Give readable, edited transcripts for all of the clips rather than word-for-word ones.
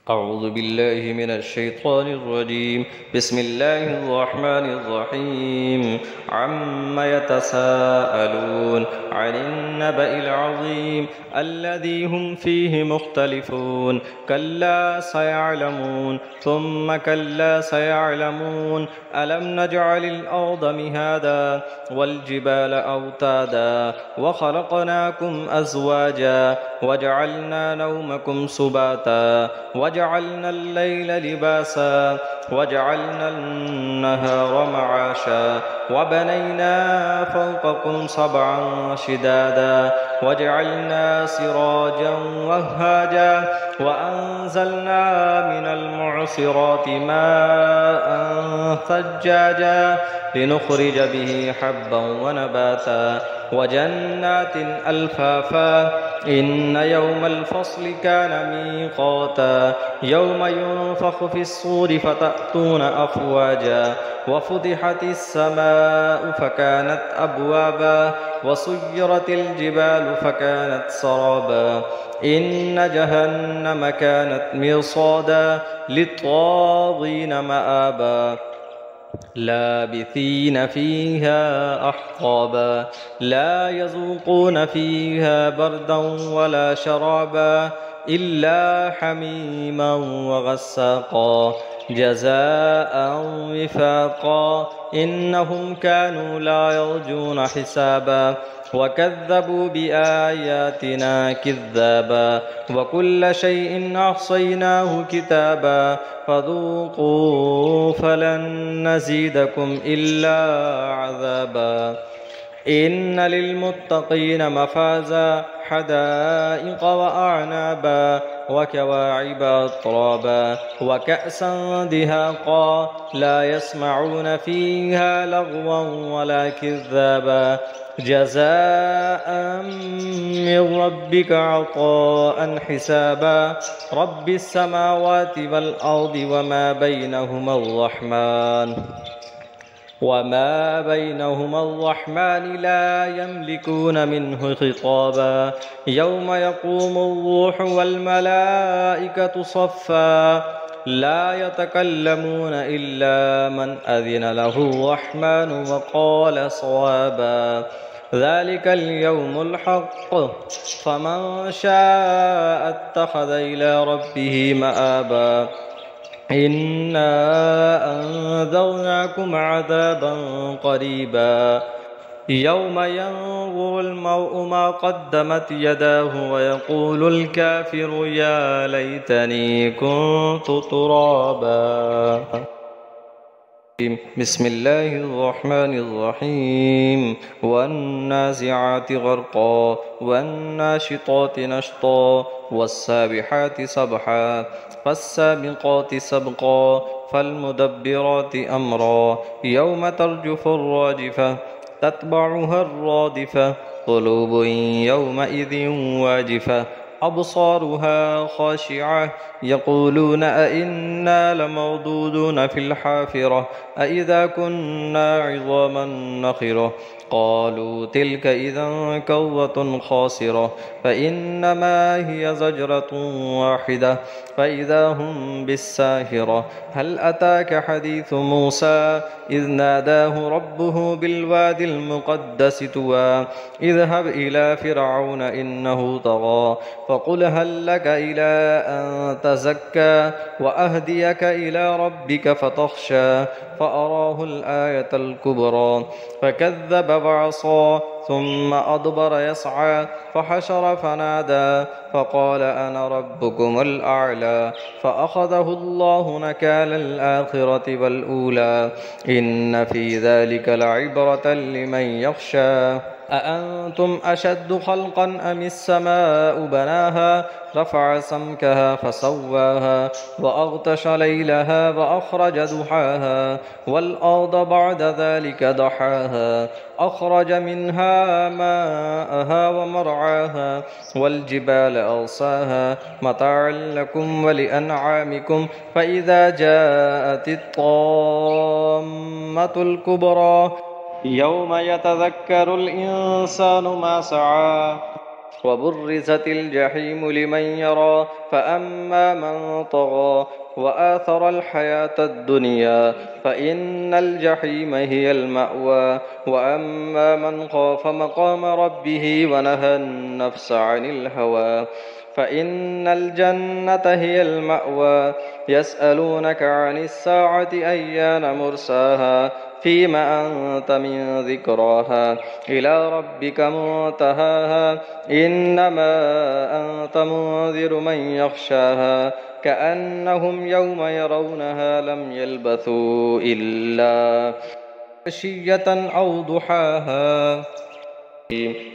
أعوذ بالله من الشيطان الرجيم. بسم الله الرحمن الرحيم. عم يتساءلون عن النبأ العظيم الذي هم فيه مختلفون. كلا سيعلمون ثم كلا سيعلمون. ألم نجعل الأرض مهادا والجبال أوتادا وخلقناكم أزواجا وجعلنا نومكم سباتا وجعلنا الليل لباسا وجعلنا النهار معاشا وبنينا فوقكم سبعا شدادا وجعلنا سراجا وهاجا وأنزلنا من المعصرات ماء ثجاجا لنخرج به حبا ونباتا وجنات ألفافا. إن يوم الفصل كان ميقاتا يوم ينفخ في الصور فتأتون أفواجا وفتحت السماء فكانت أبوابا وسيرت الجبال فكانت سرابا. إن جهنم كانت مرصادا للطاغين مآبا لابثين فيها أحقابا لا يذوقون فيها بردا ولا شرابا إلا حميما وغساقا جزاء وفاقا. إنهم كانوا لا يرجون حسابا وكذبوا بآياتنا كذابا وكل شيء أحصيناه كتابا فذوقوا فلن نزيدكم إلا عذابا. إن للمتقين مفازا حدائق وأعنابا وكواعب أترابا وكأسا دهاقا لا يسمعون فيها لغوا ولا كذابا جزاء من ربك عطاء حسابا. رب السماوات والأرض وما بينهما الرحمن لا يملكون منه خطابا. يوم يقوم الروح والملائكة صفا لا يتكلمون إلا من أذن له الرحمن وقال صوابا. ذلك اليوم الحق فمن شاء اتخذ إلى ربه مآبا. إنا أنذرناكم عذابا قريبا يوم ينظر المرء ما قدمت يداه ويقول الكافر يا ليتني كنت ترابا. بسم الله الرحمن الرحيم. والنازعات غرقا والناشطات نشطا والسابحات سبحا فالسابقات سبقا فالمدبرات أمرا. يوم ترجف الراجفة تتبعها الرادفة قلوب يومئذ واجفة أبصارها خاشعة يقولون أئنا لمردودون في الحافرة أئذا كنا عظاما نخرة قالوا تلك إذا كرة خاسرة فإنما هي زجرة واحدة فإذا هم بالساهرة. هل أتاك حديث موسى إذ ناداه ربه بالوادي المقدس طوى اذهب إلى فرعون إنه طغى فقل هل لك إلى أن تزكى وأهديك إلى ربك فتخشى فأراه الآية الكبرى فكذب وعصى ثم أدبر يسعى فحشر فنادى فقال أنا ربكم الأعلى فأخذه الله نكال الآخرة والأولى. إن في ذلك لعبرة لمن يخشى. أأنتم أشد خلقا أم السماء بناها رفع سمكها فسواها وأغطش ليلها وأخرج ضحاها والأرض بعد ذلك دحاها أخرج منها ماءها ومرعاها والجبال أرساها متاعا لكم ولأنعامكم. فإذا جاءت الطامة الكبرى يوم يتذكر الإنسان ما سعى وبرزت الجحيم لمن يرى فأما من طغى وآثر الحياة الدنيا فإن الجحيم هي المأوى وأما من خاف مقام ربه ونهى النفس عن الهوى فإن الجنة هي المأوى يسألونك عن الساعة أيان مرساها فيم أنت من ذكراها إلى ربك منتهاها إنما أنت منذر من يخشاها كأنهم يوم يرونها لم يلبثوا إلا عشية أو ضحاها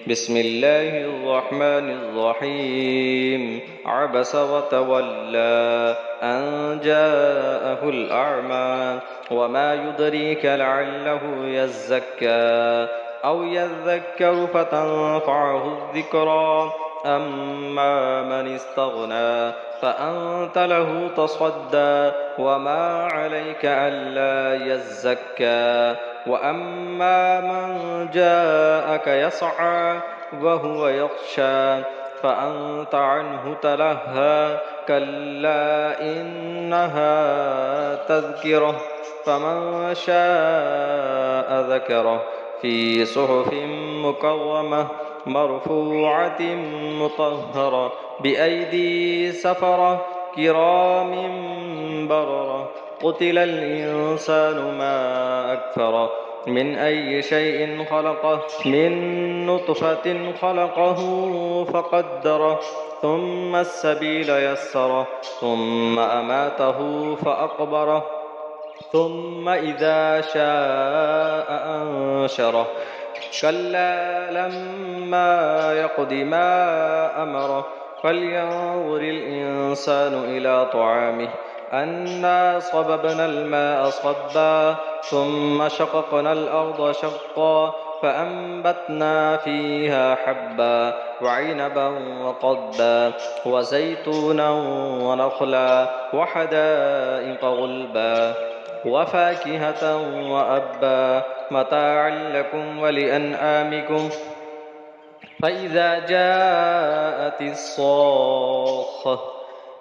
بسم الله الرحمن الرحيم عبس وتولى أن جاءه الأعمى وما يدريك لعله يزكى أو يذكر فتنفعه الذكرى أما من استغنى فأنت له تصدى وما عليك ألا يزكى وأما من جاءك يسعى وهو يخشى فأنت عنه تلهى كلا إنها تذكرة فمن شاء ذكره في صحف مكرمة مرفوعة مطهرة بأيدي سفرة كرام بررة قتل الإنسان ما أكفره من أي شيء خلقه من نطفة خلقه فقدره ثم السبيل يسره ثم أماته فأقبره ثم إذا شاء أنشره كلا لما يقض ما أمره فلينظر الإنسان إلى طعامه أنا صببنا الماء صبا ثم شققنا الأرض شقا فأنبتنا فيها حبا وعنبا وقضبا وزيتونا ونخلا وحدائق غلبا وفاكهة وأبا متاعا لكم ولأنعامكم فإذا جاءت الصاخة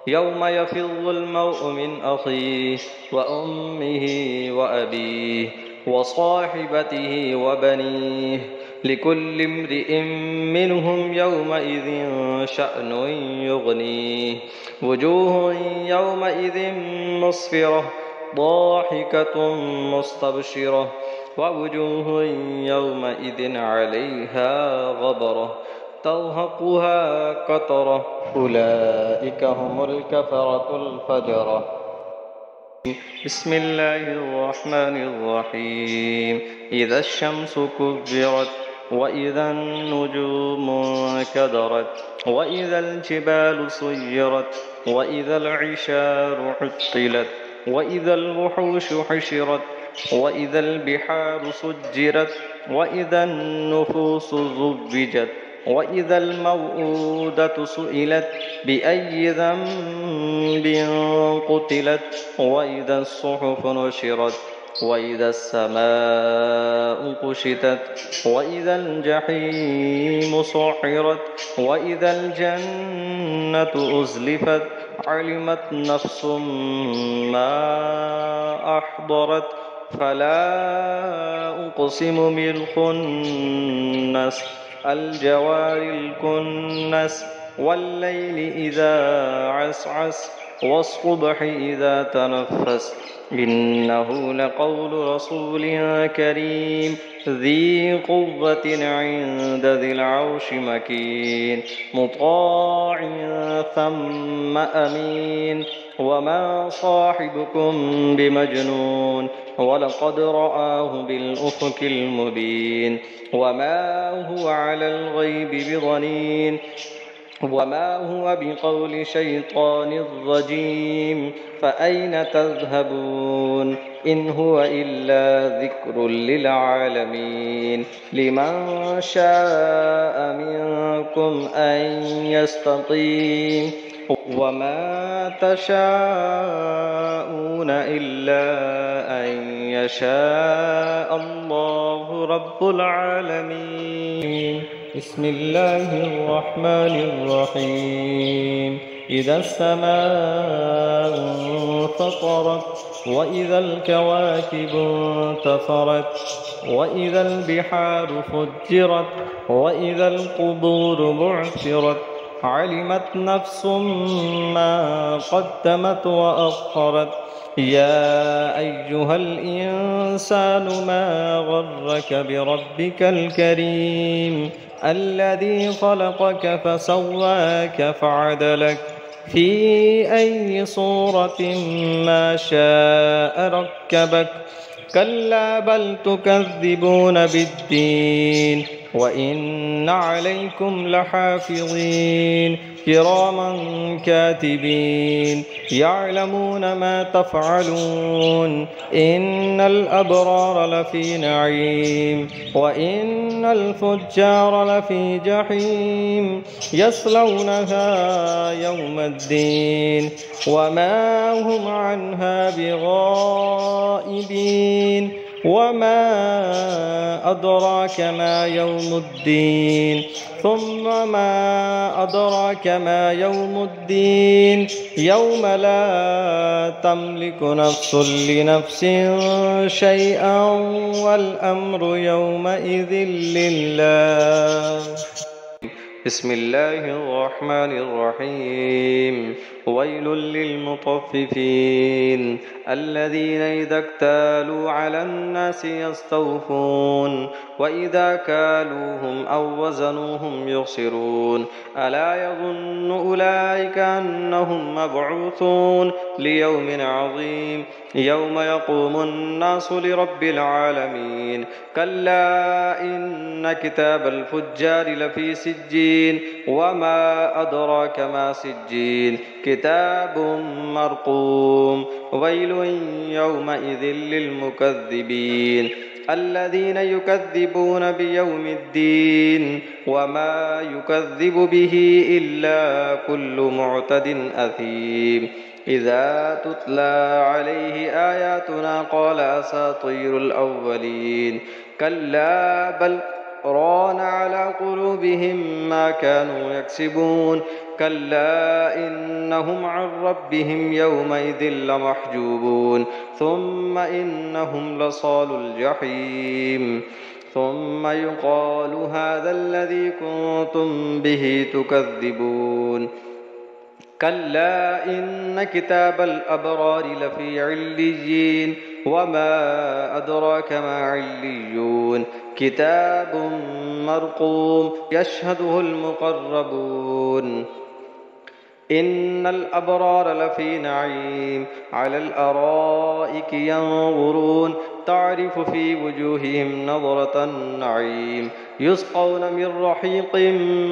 يوم يفر المرء من أخيه وأمه وأبيه وصاحبته وبنيه لكل امرئ منهم يومئذ شأن يغنيه وجوه يومئذ مسفرة ضاحكة مستبشرة ووجوه يومئذ عليها غبرة ترهقها قترة أولئك هم الكفرة الفجرة بسم الله الرحمن الرحيم إذا الشمس كبرت وإذا النجوم انكدرت وإذا الجبال سيرت وإذا العشار عطلت وإذا الوحوش حشرت وإذا البحار سجرت وإذا النفوس زوجت وإذا الموءودة سئلت بأي ذنب قتلت وإذا الصحف نشرت وإذا السماء كشطت وإذا الجحيم سعرت وإذا الجنة أزلفت علمت نفس ما أحضرت فلا أقسم بالخنس الجوار الكنس والليل إذا عسعس والصبح إذا تنفس إنه لقول رسول كريم ذي قوة عند ذي العرش مكين مطاع ثم أمين وما صاحبكم بمجنون ولقد رآه بالأفق المبين وما هو على الغيب بضنين وما هو بقول شيطان رجيم فأين تذهبون إن هو إلا ذكر للعالمين لمن شاء منكم أن يستقيم وما تشاءون إلا أن يشاء الله رب العالمين بسم الله الرحمن الرحيم إذا السماء انفطرت وإذا الكواكب انتثرت وإذا البحار فجرت وإذا القبور بعثرت علمت نفس ما قدمت وأخرت يا أيها الإنسان ما غرك بربك الكريم الذي خلقك فسواك فعدلك في أي صورة ما شاء ركبك كلا بل تكذبون بالدين وإن عليكم لحافظين كراما كاتبين يعلمون ما تفعلون إن الأبرار لفي نعيم وإن الفجار لفي جحيم يصلونها يوم الدين وما هم عنها بغائبين وما أدراك ما يوم الدين ثم ما أدراك ما يوم الدين يوم لا تملك نفس لنفس شيئا والأمر يومئذ لله. بسم الله الرحمن الرحيم ويل للمطففين الذين إذا اكتالوا على الناس يستوفون وإذا كالوهم أو وزنوهم يخسرون ألا يظن أولئك أنهم مبعوثون ليوم عظيم يوم يقوم الناس لرب العالمين كلا إن كتاب الفجار لفي سجين وما أدراك ما سجين كتاب مرقوم ويل يومئذ للمكذبين الذين يكذبون بيوم الدين وما يكذب به إلا كل معتد أثيم إذا تتلى عليه آياتنا قال أساطير الأولين كلا بل ران على قلوبهم ما كانوا يكسبون كلا إنهم عن ربهم يومئذ لمحجوبون ثم إنهم لصال الجحيم ثم يقال هذا الذي كنتم به تكذبون كلا إن كتاب الأبرار لفي عليين وما أدراك ما عليون كتاب مرقوم يشهده المقربون إن الأبرار لفي نعيم على الأرائك ينظرون تعرف في وجوههم نظرة النعيم يسقون من رحيق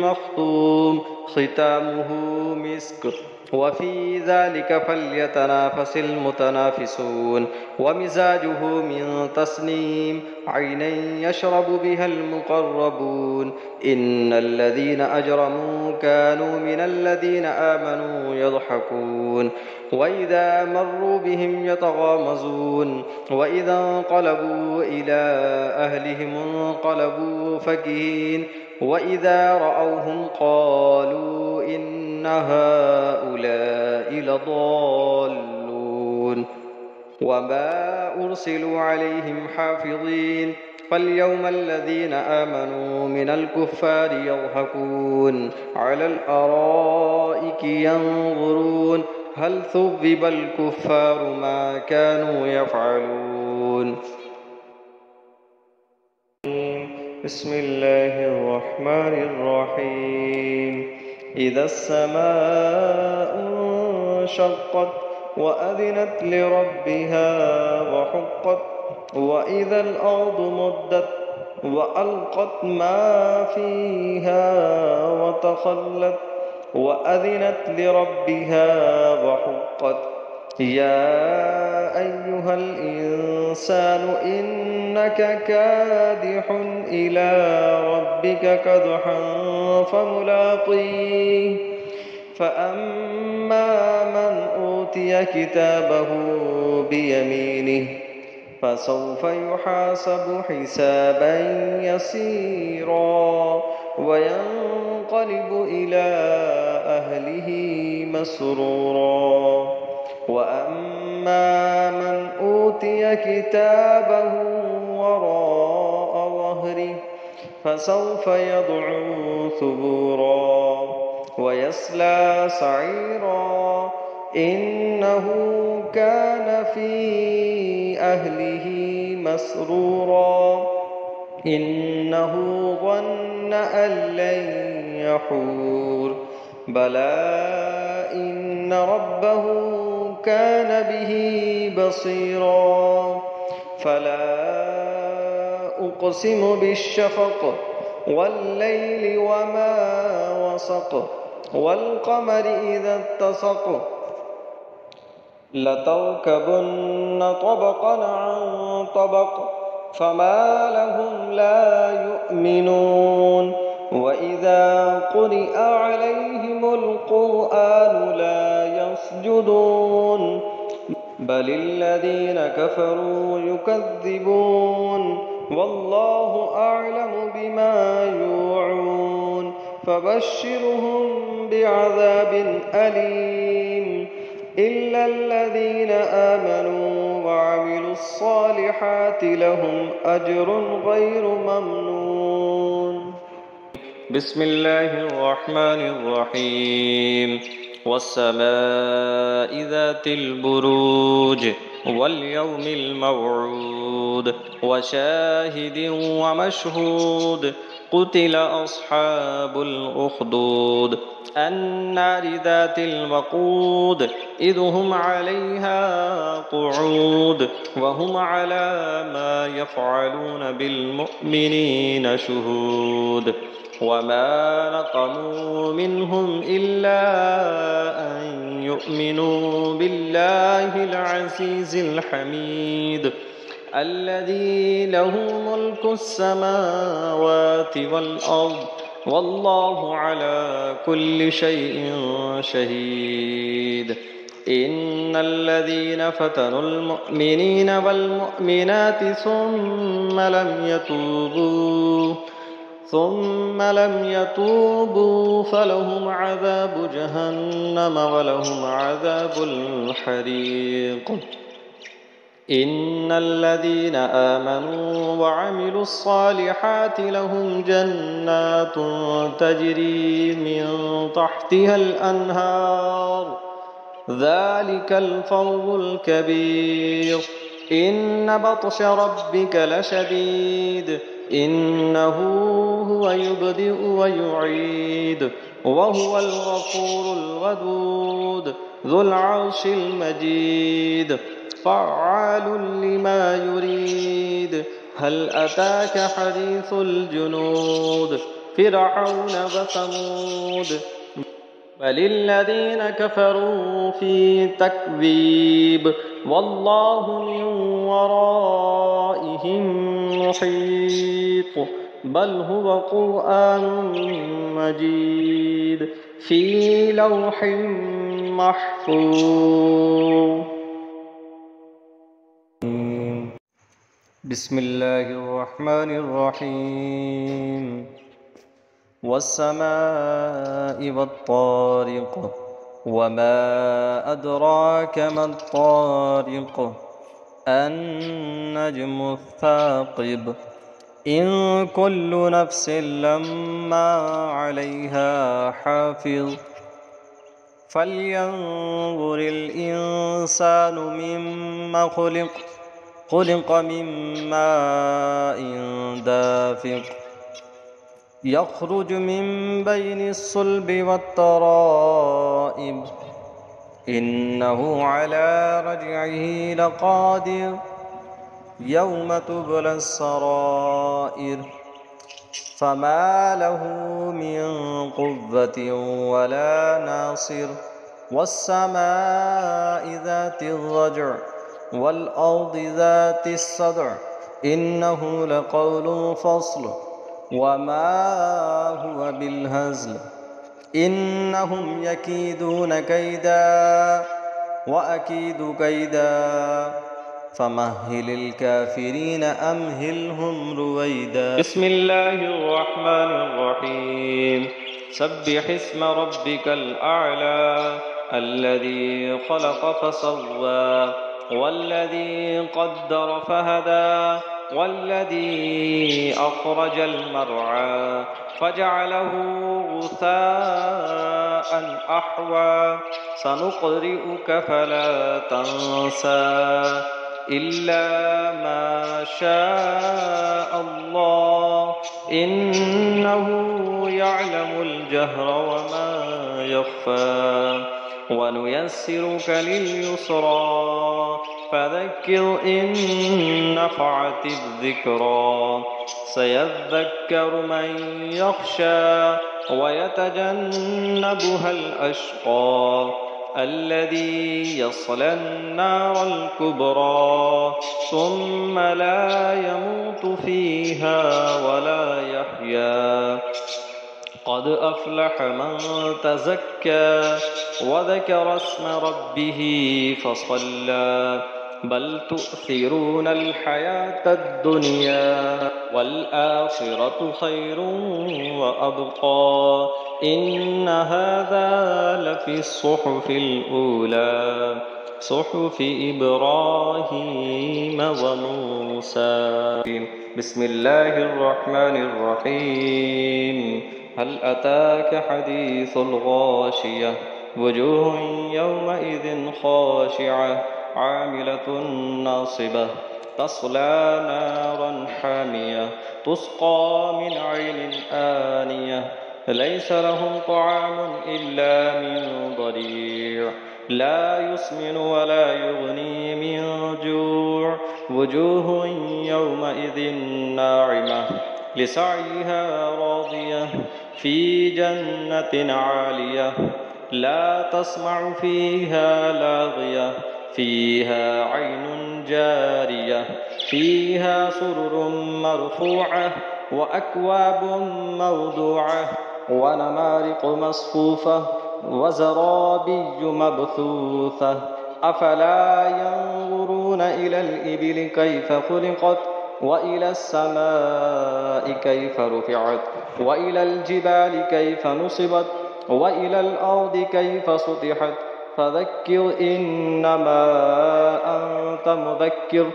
مختوم ختامه مسك وفي ذلك فليتنافس المتنافسون ومزاجه من تسنيم عينا يشرب بها المقربون إن الذين أجرموا كانوا من الذين آمنوا يضحكون وإذا مروا بهم يتغامزون وإذا انقلبوا إلى أهلهم انقلبوا فكهين وإذا رأوهم قالوا إن هؤلاء لضالون وما أرسلوا عليهم حافظين فاليوم الذين آمنوا من الكفار يضحكون على الأرائك ينظرون هل ثوب الكفار ما كانوا يفعلون. بسم الله الرحمن الرحيم إذا السماء انشقت وأذنت لربها وحقت وإذا الأرض مدت وألقت ما فيها وتخلت وأذنت لربها وحقت يا أيها الإنسان إنك كادح إلى ربك كدحا فملاقيه فأما من أوتي كتابه بيمينه فسوف يحاسب حسابا يسيرا وينقلب إلى أهله مسرورا وأما من أوتي كتابه وراء ظهره فسوف يدعو ثبورا ويصلى سعيرا إنه كان في أهله مسرورا إنه ظن أن لن يحور بلى إن ربه كان به بصيرا فلا أقسم بالشفق والليل وما وسق والقمر إذا اتسق لتركبن طبقا عن طبق فما لهم لا يؤمنون وإذا قرئ عليهم القرآن لا يسجدون بل الذين كفروا يكذبون والله أعلم بما يوعون فبشرهم بعذاب أليم إلا الذين آمنوا وعملوا الصالحات لهم أجر غير ممنون. بسم الله الرحمن الرحيم والسماء ذات البروج واليوم الموعود وشاهد ومشهود قتل أصحاب الأخدود النار ذات الوقود إذ هم عليها قعود وهم على ما يفعلون بالمؤمنين شهود وما نقموا منهم إلا أن يؤمنوا بالله العزيز الحميد الذي له ملك السماوات والأرض والله على كل شيء شهيد إن الذين فتنوا المؤمنين والمؤمنات ثم لم يتوبوا فلهم عذاب جهنم ولهم عذاب الحريق إن الذين آمنوا وعملوا الصالحات لهم جنات تجري من تحتها الأنهار ذلك الفوز الكبير إن بطش ربك لشديد إنه هو يبدئ ويعيد وهو الغفور الودود ذو العرش المجيد فعال لما يريد هل أتاك حديث الجنود فرعون وثمود بل الذين كفروا في تكذيب والله من ورائهم محيط بل هو قرآن مجيد في لوح محفوظ. بسم الله الرحمن الرحيم والسماء والطارق وما أدراك ما الطارق النجم الثاقب إن كل نفس لما عليها حافظ فلينظر الإنسان مما خلق من ماء دافق يخرج من بين الصلب والترائب إنه على رجعه لقادر يوم تبلى السرائر فما له من قوة ولا ناصر والسماء ذات الرجع والأرض ذات الصدع إنه لقول فصل وما هو بالهزل إنهم يكيدون كيدا وأكيد كيدا فمهل الكافرين أمهلهم رويدا. بسم الله الرحمن الرحيم. سبح اسم ربك الأعلى الذي خلق فسوى والذي قدر فهدى والذي أخرج المرعى فجعله غثاء أحوى سنقرئك فلا تنسى إلا ما شاء الله إنه يعلم الجهر وما يخفى ونيسرك لليسرى فذكر إن نفعت الذكرى سيذكر من يخشى ويتجنبها الأشقى الذي يصلى النار الكبرى ثم لا يموت فيها ولا يحيا قد أفلح من تزكى وذكر اسم ربه فصلى بل تؤثرون الحياة الدنيا والآخرة خير وأبقى إن هذا لفي الصحف الأولى صحف إبراهيم وموسى. بسم الله الرحمن الرحيم. هل أتاك حديث الغاشية وجوه يومئذ خاشعة عاملة ناصبة تصلى نارا حامية تسقى من عين آنية ليس لهم طعام إلا من ضريع لا يسمن ولا يغني من جوع وجوه يومئذ ناعمة لسعيها راضية في جنة عالية لا تسمع فيها لاغية فيها عين جارية فيها سرر مرفوعة وأكواب موضوعة ونمارق مصفوفة وزرابي مبثوثة أفلا ينظرون إلى الإبل كيف خلقت وإلى السماء كيف رفعت وإلى الجبال كيف نصبت وإلى الأرض كيف سطحت فذكر إنما أنت مذكر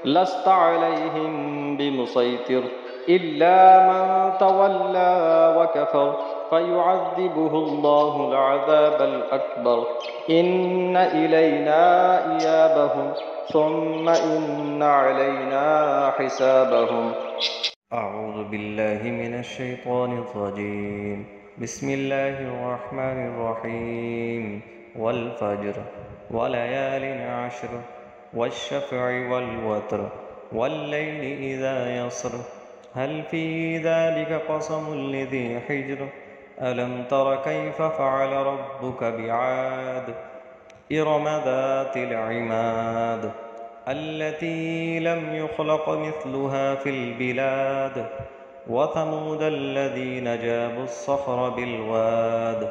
لست عليهم بمسيطر إلا من تولى وكفر فيعذبه الله العذاب الأكبر إن إلينا إيابهم ثم إن علينا حسابهم. أعوذ بالله من الشيطان الرجيم. بسم الله الرحمن الرحيم. والفجر وليال عشر والشفع والوتر والليل إذا يسر هل في ذلك قسم لذي حجر ألم تر كيف فعل ربك بعاد إرم ذات العماد التي لم يخلق مثلها في البلاد وثمود الذين جابوا الصخر بالواد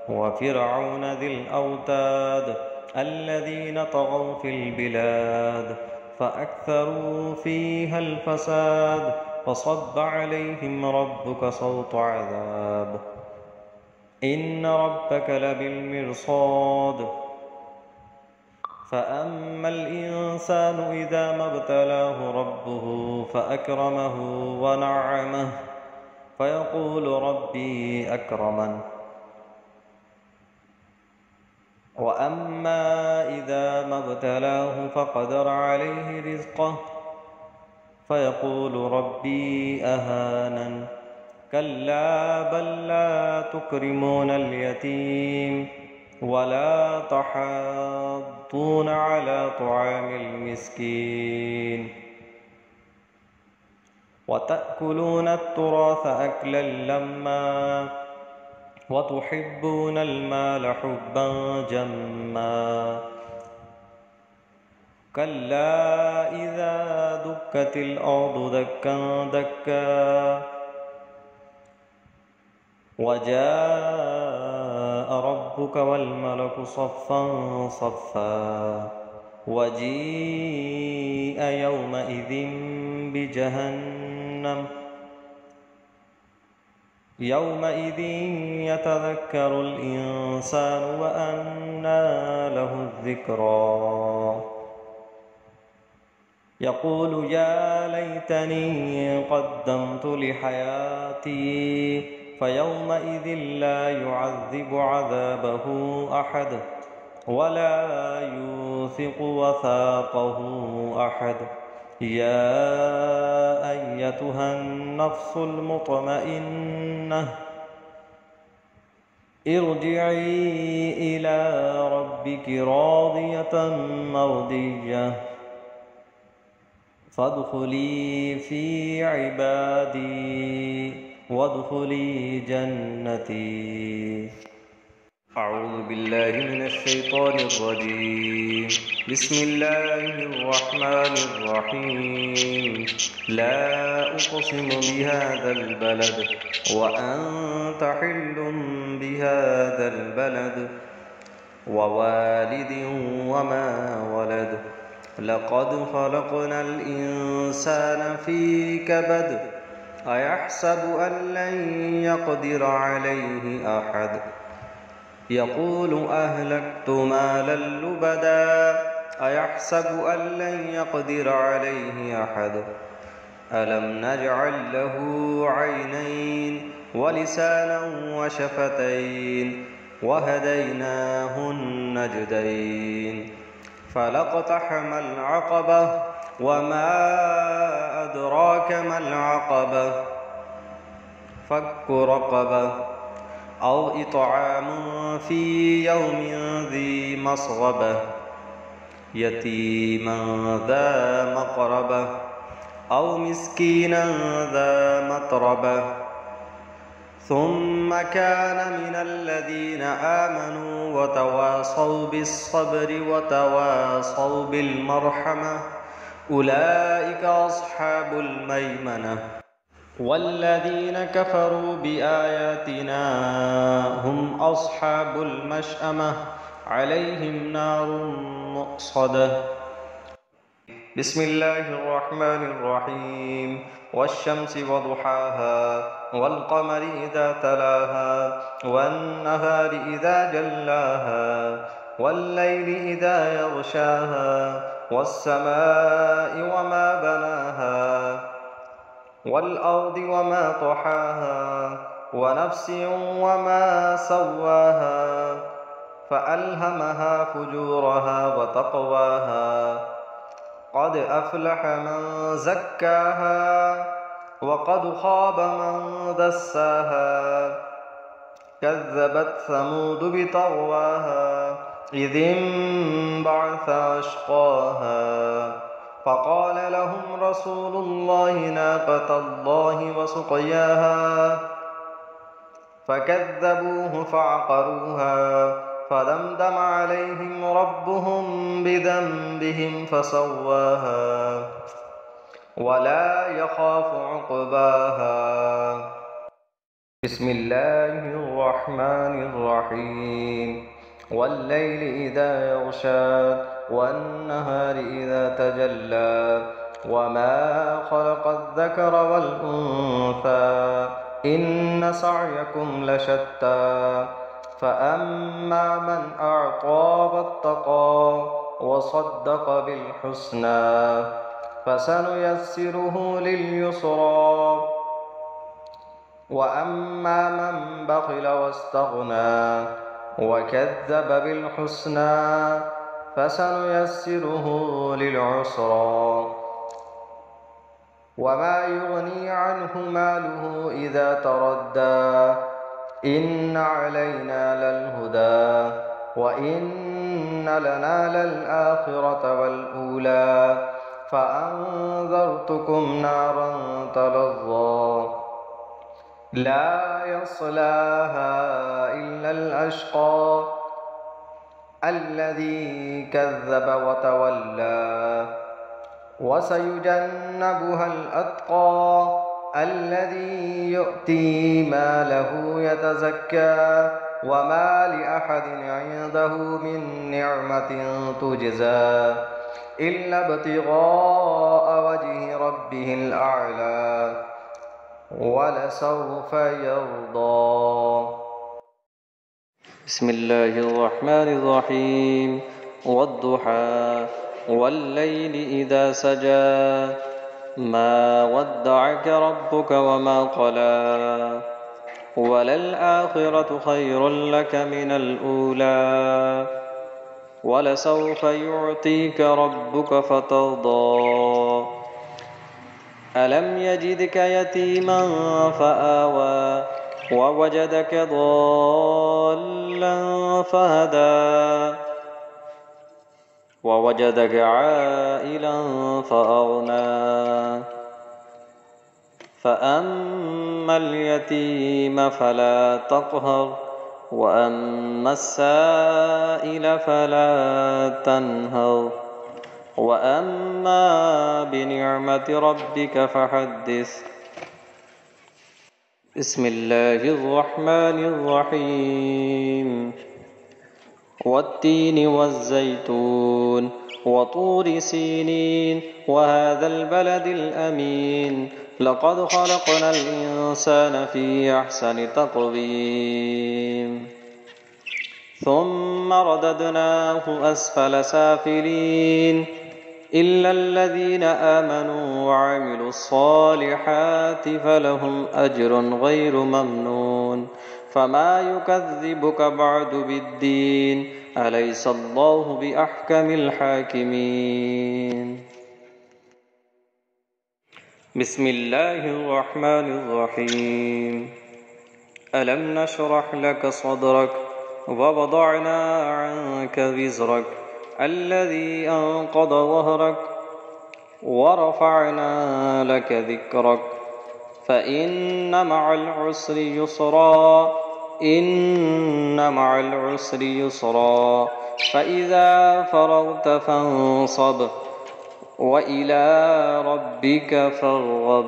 وفرعون ذي الأوتاد الذين طغوا في البلاد فأكثروا فيها الفساد فصب عليهم ربك صوت عذاب إن ربك لبالمرصاد فأما الإنسان إذا ما ابتلاه ربه فأكرمه ونعمه فيقول ربي أكرمن وأما إذا ما ابتلاه فقدر عليه رزقه فيقول ربي أهانن كلا بل لا تكرمون اليتيم ولا تحاضون على طعام المسكين وتأكلون التراث أكلا لما وتحبون المال حبا جما كلا إذا دكت الأرض دكا دكا وجاء ربك والملك صفا صفا وجيء يومئذ بجهنم يومئذ يتذكر الإنسان وأنى له الذكرى يقول يا ليتني قدمت لحياتي فيومئذ لا يعذب عذابه أحد ولا يوثق وثاقه أحد يا أيتها النفس المطمئنة ارجعي إلى ربك راضية مرضية فادخلي في عبادي وادخلي جنتي. أعوذ بالله من الشيطان الرجيم. بسم الله الرحمن الرحيم. لا أقسم بهذا البلد وأنت حل بهذا البلد ووالد وما ولد لقد خلقنا الإنسان في كبد أيحسب أن لن يقدر عليه أحد يقول أهلكت مالا لبدا أيحسب أن لن يقدر عليه أحد ألم نجعل له عينين ولسانا وشفتين وهديناه النجدين فلاقتحم العقبة وما أدراك ما العقبة فك رقبة أو إطعام في يوم ذي مسغبة يتيما ذا مقربة أو مسكينا ذا متربة ثم كان من الذين آمنوا وتواصوا بالصبر وتواصوا بالمرحمة أولئك أصحاب الميمنة والذين كفروا بآياتنا هم أصحاب المشأمة عليهم نار مؤصدة. بسم الله الرحمن الرحيم. والشمس وضحاها والقمر إذا تلاها والنهار إذا جلاها والليل إذا يغشاها والسماء وما بناها والأرض وما طحاها ونفس وما سواها فألهمها فجورها وتقواها قد أفلح من زكاها وقد خاب من دساها كذبت ثمود بطغواها إذ انبعث أشقاها فقال لهم رسول الله ناقة الله وسقياها فكذبوه فعقروها فدمدم عليهم ربهم بذنبهم فسواها ولا يخاف عقباها. بسم الله الرحمن الرحيم. والليل إذا يغشى والنهار إذا تجلى وما خلق الذكر والأنثى إن سعيكم لشتى فأما من أعطى واتقى وصدق بالحسنى فسنيسره لليسرى وأما من بخل واستغنى وكذب بالحسنى فسنيسره للعسرى وما يغني عنه ماله إذا تردى إن علينا للهدى وإن لنا للآخرة والأولى فأنذرتكم نارا تلظى لا يصلاها إلا الأشقى الذي كذب وتولى وسيجنبها الأتقى الذي يؤتي ماله يتزكى وما لأحد عنده من نعمة تجزى إلا ابتغاء وجه ربه الأعلى ولسوف يرضى. بسم الله الرحمن الرحيم والضحى والليل إذا سجى ما ودعك ربك وما قلى وللآخرة خير لك من الأولى ولسوف يعطيك ربك فترضى ألم يجدك يتيما فآوى ووجدك ضالا فهدى ووجدك عائلا فأغنى فأما اليتيم فلا تقهر وأما السائل فلا تنهر وأما بنعمة ربك فحدث. بسم الله الرحمن الرحيم والتين والزيتون وطور سينين وهذا البلد الأمين لقد خلقنا الإنسان في أحسن تقويم ثم رددناه أسفل سافلين إلا الذين آمنوا وعملوا الصالحات فلهم أجر غير ممنون فما يكذبك بعد بالدين أليس الله بأحكم الحاكمين. بسم الله الرحمن الرحيم ألم نشرح لك صدرك ووضعنا عنك وزرك الذي أنقض ظهرك ورفعنا لك ذكرك فإن مع العسر يسرا إن مع العسر يسرا فإذا فرغت فانصب وإلى ربك فارغب.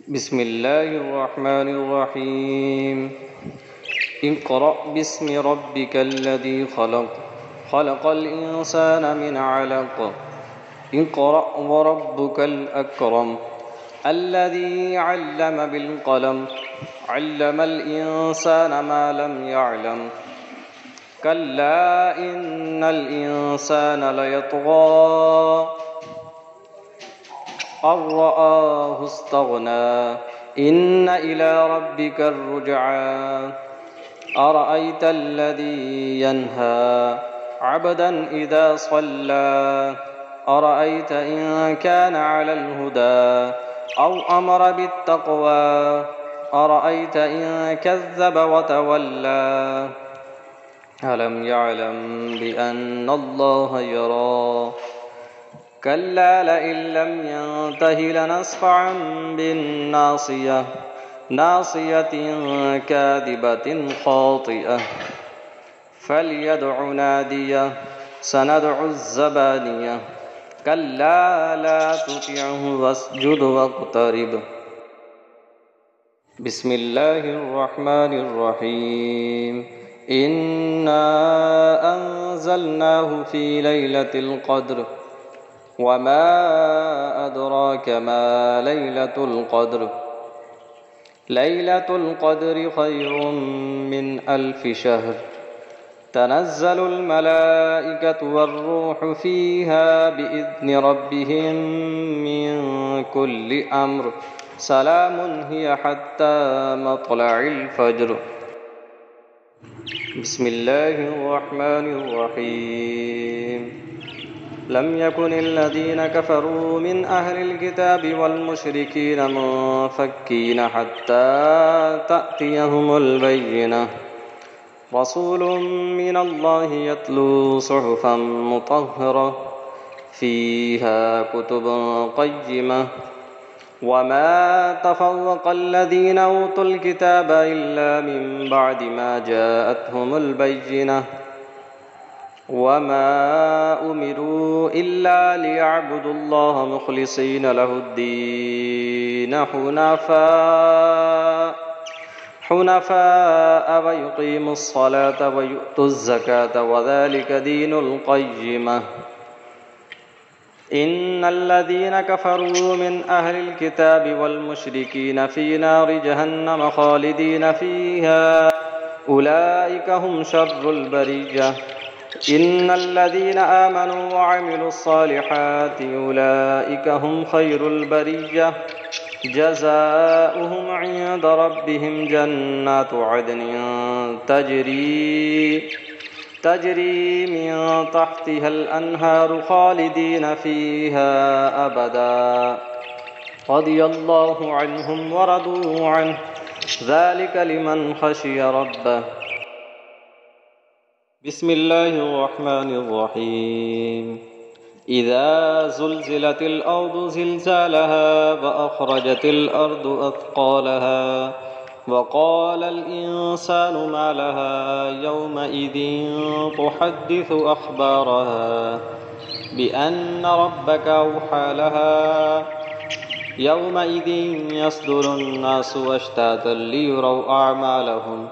بسم الله الرحمن الرحيم اقرأ باسم ربك الذي خلق خلق الإنسان من علق اقرأ وربك الأكرم الذي علم بالقلم علم الإنسان ما لم يعلم كلا إن الإنسان ليطغى أن رآه استغنى إن إلى ربك الرجعى أرأيت الذي ينهى عبدا إذا صلى أرأيت إن كان على الهدى أو أمر بالتقوى أرأيت إن كذب وتولى ألم يعلم بأن الله يرى كلا لئن لم ينته لنسفعا بالناصية ناصية كاذبة خاطئة فليدع ناديه سندع الزبانية كلا لا تطعه واسجد واقترب. بسم الله الرحمن الرحيم إنا أنزلناه في ليلة القدر وما أدراك ما ليلة القدر ليلة القدر خير من 1000 شهر تنزل الملائكة والروح فيها بإذن ربهم من كل أمر سلام هي حتى مطلع الفجر. بسم الله الرحمن الرحيم لم يكن الذين كفروا من أهل الكتاب والمشركين منفكين حتى تأتيهم البينة رسول من الله يتلو صحفا مطهرة فيها كتب قيمة وما تفرق الذين أوتوا الكتاب إلا من بعد ما جاءتهم البينة وما أمروا إلا ليعبدوا الله مخلصين له الدين حنفاء ويقيموا الصلاة ويؤتوا الزكاة وذلك دين القيمة إن الذين كفروا من أهل الكتاب والمشركين في نار جهنم خالدين فيها أولئك هم شر البرية إن الذين آمنوا وعملوا الصالحات أولئك هم خير البرية جزاؤهم عند ربهم جنات عدن تجري من تحتها الأنهار خالدين فيها أبدا رضي الله عنهم ورضوا عنه ذلك لمن خشي ربه بسم الله الرحمن الرحيم إذا زلزلت الأرض زلزالها وأخرجت الأرض أثقالها وقال الإنسان ما لها يومئذ تحدث أخبارها بأن ربك أوحى لها يومئذ يصدر الناس أشتاتا ليروا أعمالهم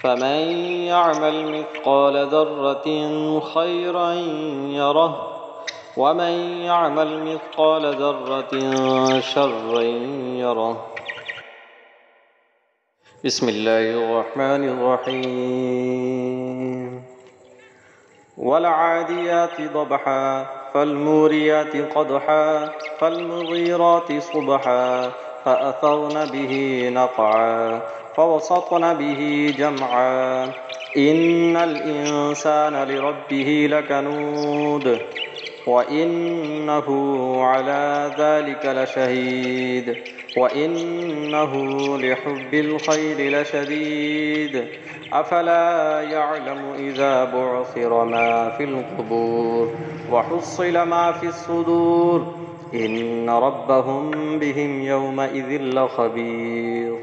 فمن يعمل مثقال ذرة خيرا يره ومن يعمل مثقال ذرة شرا يره بسم الله الرحمن الرحيم والعاديات ضبحا فالموريات قدحا فالمغيرات صبحا فأثرن به نقعا فوسطن به جمعا إن الإنسان لربه لكنود وإنه على ذلك لشهيد وإنه لحب الخير لشديد أفلا يعلم إذا بعثر ما في القبور وحصل ما في الصدور إن ربهم بهم يومئذ لخبير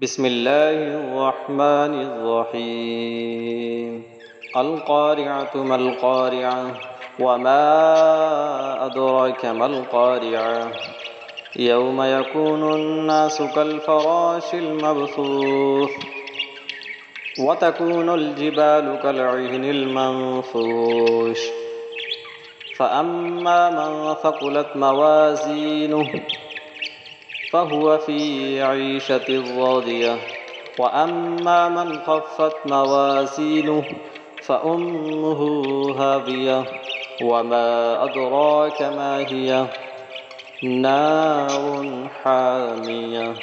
بسم الله الرحمن الرحيم القارعة ما القارعة وما أدراك ما القارعة يوم يكون الناس كالفراش المبثوث وتكون الجبال كالعهن المنفوش فأما من ثقلت موازينه فهو في عيشة راضية وأما من خفت موازينه فأمه هاوية وما أدراك ما هي نار حامية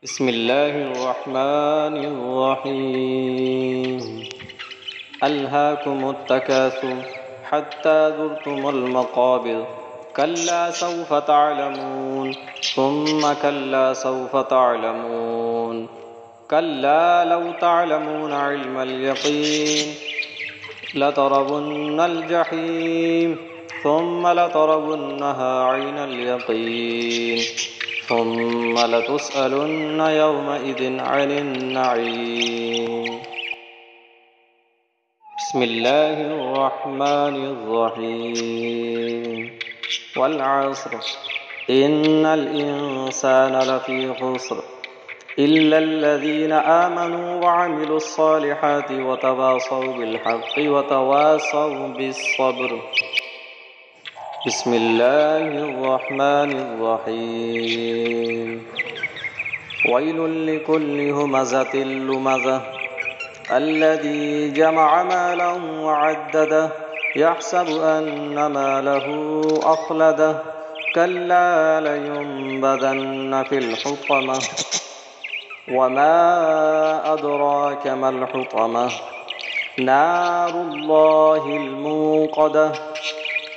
بسم الله الرحمن الرحيم ألهاكم التكاثر حتى زرتم المقابر كلا سوف تعلمون ثم كلا سوف تعلمون كلا لو تعلمون علم اليقين لترون الجحيم ثم لترونها عين اليقين ثم لتسألن يومئذ عن النعيم بسم الله الرحمن الرحيم والعصر إن الإنسان لفي خسر إلا الذين آمنوا وعملوا الصالحات وتواصوا بالحق وتواصوا بالصبر بسم الله الرحمن الرحيم ويل لكل همزة لمزة الذي جمع مالا وعدده يحسب أن ماله أخلده كلا لينبذن في الحطمة وما أدراك ما الحطمة نار الله الموقدة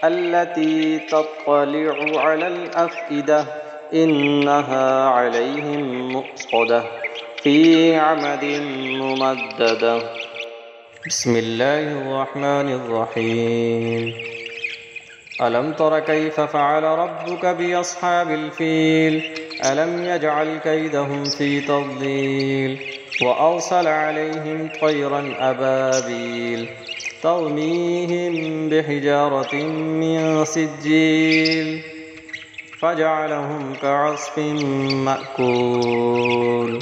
التي تطلع على الأفئدة إنها عليهم مؤصدة في عمد ممددة بسم الله الرحمن الرحيم ألم تر كيف فعل ربك بأصحاب الفيل ألم يجعل كيدهم في تضليل وأرسل عليهم طيرا أبابيل ترميهم بحجارة من سجيل فجعلهم كعصف مأكول.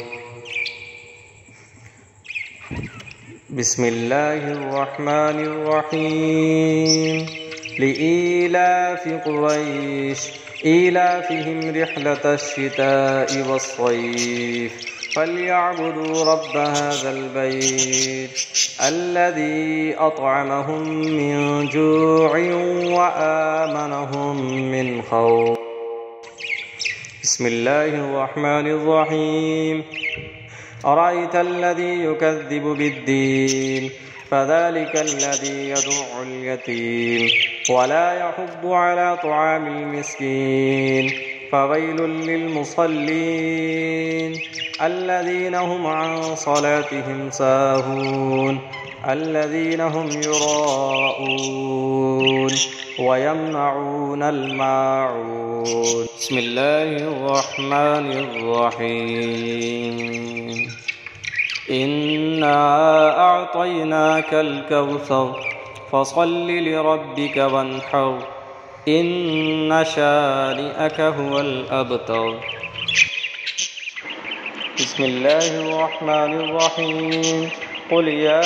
بسم الله الرحمن الرحيم. لإيلاف قريش إيلافهم رحلة الشتاء والصيف فليعبدوا رب هذا البيت الذي أطعمهم من جوع وآمنهم من خوف. بسم الله الرحمن الرحيم. أرأيت الذي يكذب بالدين فذلك الذي يدع اليتيم ولا يحض على طعام المسكين فويل للمصلين الذين هم عن صلاتهم ساهون الذين هم يراءون ويمنعون الماعون. بسم الله الرحمن الرحيم. إنا أعطيناك الكوثر فصل لربك وانحر إن شانئك هو الأبتر. بسم الله الرحمن الرحيم. قل يا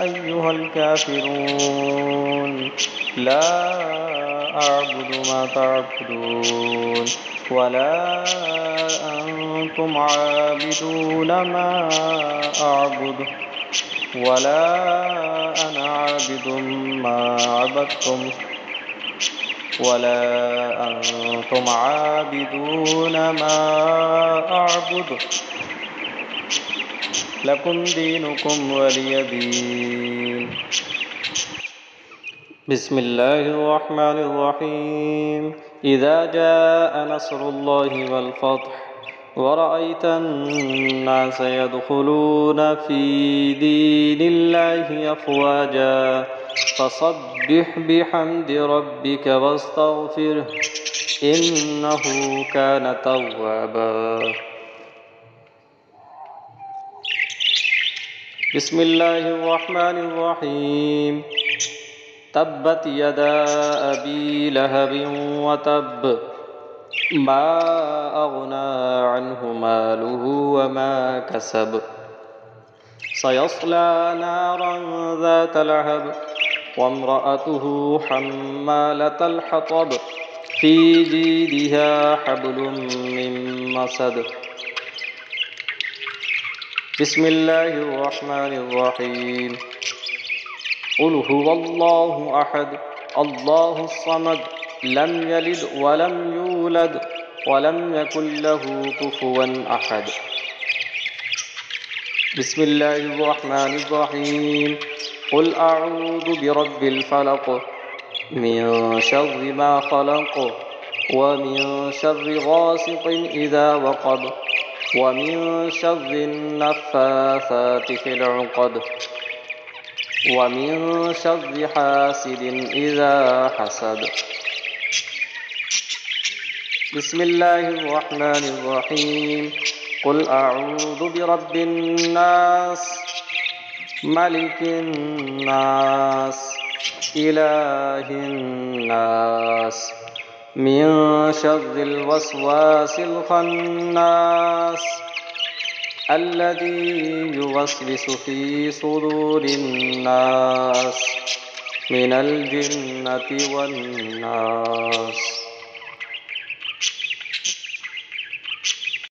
أيها الكافرون لا أعبد ما تعبدون ولا أنتم عابدون ما أعبد ولا أنا عابد ما عبدتم ولا أنتم عابدون ما أعبد لكم دينكم ولي دين. بسم الله الرحمن الرحيم. إذا جاء نصر الله والفتح ورأيت الناس يدخلون في دين الله أفواجا فسبح بحمد ربك واستغفره إنه كان توابا. بسم الله الرحمن الرحيم. تبت يدا أبي لهب وتب ما أغنى عنه ماله وما كسب سيصلى نارا ذات لهب وامرأته حمالة الحطب في جيدها حبل من مسد. بسم الله الرحمن الرحيم. قل هو الله أحد الله الصمد لم يلد ولم يولد ولم يكن له كفوا أحد. بسم الله الرحمن الرحيم. قل أعوذ برب الفلق من شر ما خلق ومن شر غاسق إذا وقب ومن شر النفاثات في العقد ومن شر حاسد إذا حسد. بسم الله الرحمن الرحيم. قل أعوذ برب الناس ملك الناس إله الناس من شر الوسواس الخناس الذي يوسوس في صدور الناس من الجنة والناس.